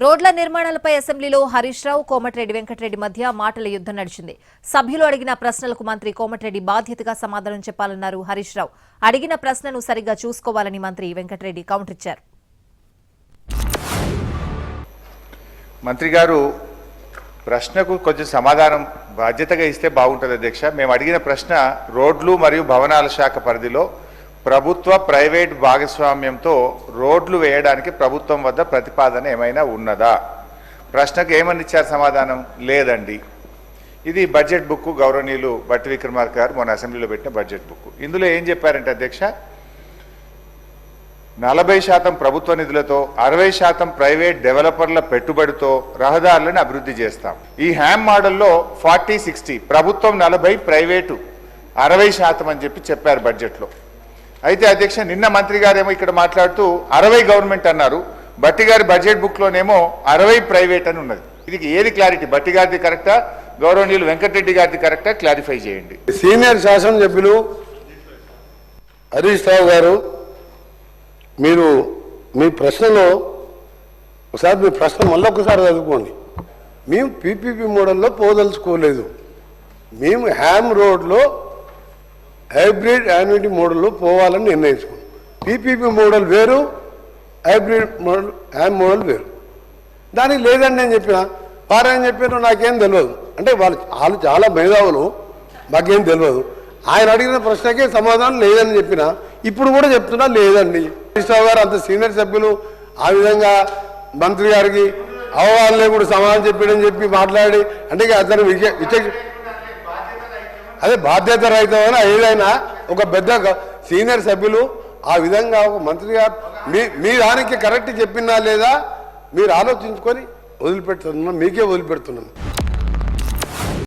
రోడ్ల నిర్మాణాలపై అసెంబ్లీలో హరీష్ రావు కోమటిరెడ్డి వెంకటరెడ్డి మధ్య మాటల యుద్ధం నడిచింది. సభ్యులు అడిగిన ప్రశ్నలకు మంత్రి కోమటిరెడ్డి బాధ్యతగా సమాధానం చెప్పాలన్నారు హరీష్ రావు. అడిగిన ప్రశ్నను సరిగ్గా చూసుకోవాలని మంత్రి వెంకటరెడ్డి కౌంటర్ ఇచ్చారు. మంత్రి గారు ప్రశ్నకు కొంచెం సమాధానం బాధ్యతగా ఇస్తే బాగుంటుంది అధ్యక్ష. మేము అడిగిన ప్రశ్న రోడ్లు మరియు భవనాల శాఖ పరిధిలో ప్రభుత్వ ప్రైవేట్ భాగస్వామ్యంతో రోడ్లు వేయడానికి ప్రభుత్వం వద్ద ప్రతిపాదన ఏమైనా ఉన్నదా? ప్రశ్నకు ఏమని ఇచ్చారు సమాధానం? లేదండి. ఇది బడ్జెట్ బుక్, గౌరవనీయులు బట్టి విక్రమార్క గారు మొన్న అసెంబ్లీలో పెట్టిన బడ్జెట్ బుక్. ఇందులో ఏం చెప్పారంటే అధ్యక్ష, 40% ప్రభుత్వ నిధులతో 60% ప్రైవేట్ డెవలపర్ల పెట్టుబడితో రహదారులను అభివృద్ధి చేస్తాం. ఈ హ్యామ్ మోడల్లో 40-60 ప్రభుత్వం 40, ప్రైవేటు 60% అని చెప్పారు బడ్జెట్లో. అయితే అధ్యక్ష, నిన్న మంత్రి గారేమో ఇక్కడ మాట్లాడుతూ 60 గవర్నమెంట్ అన్నారు. బట్టి గారి బడ్జెట్ బుక్లోనేమో 60 ప్రైవేట్ అని ఉన్నది. ఇది ఏది క్లారిటీ? బట్టి గారిది కరెక్టా, గౌరవనీయులు వెంకటరెడ్డి గారిది కరెక్టా? క్లారిఫై చేయండి. సీనియర్ శాసనసభ్యులు హరీష్ రావు గారు, మీరు మీ ప్రశ్నలో ఒకసారి మీ ప్రశ్న మళ్ళొకసారి చదువుకోండి. మేము పీపీపీ మోడల్లో పోదలుచుకోలేదు. మేము హ్యామ్ రోడ్లో హైబ్రిడ్ యాన్యుటీ మోడల్లో పోవాలని నిర్ణయించుకున్నాం. పీపీపీ మోడల్ వేరు, హైబ్రిడ్ మోడల్ హ్యామ్ మోడల్ వేరు. దానికి లేదని నేను చెప్పిన వారేం చెప్పారు నాకేం తెలియదు. అంటే వాళ్ళు చాలా మేధావులు, మాకేం తెలియదు. ఆయన అడిగిన ప్రశ్నకే సమాధానం లేదని చెప్పిన, ఇప్పుడు కూడా చెప్తున్నా లేదండి. హరీష్ రావు గారు అంత సీనియర్ సభ్యులు ఆ విధంగా మంత్రి గారికి అవగాహనలే కూడా సమాధానం చెప్పాడని చెప్పి మాట్లాడి, అంటే అతను అదే బాధ్యత రహితమైన ఏదైనా ఒక పెద్ద సీనియర్ సభ్యులు ఆ విధంగా ఒక మంత్రి గారు మీ దానికి కరెక్ట్ చెప్పినా లేదా మీరు ఆలోచించుకొని వదిలిపెడుతున్నాం, మీకే వదిలిపెడుతున్నాను.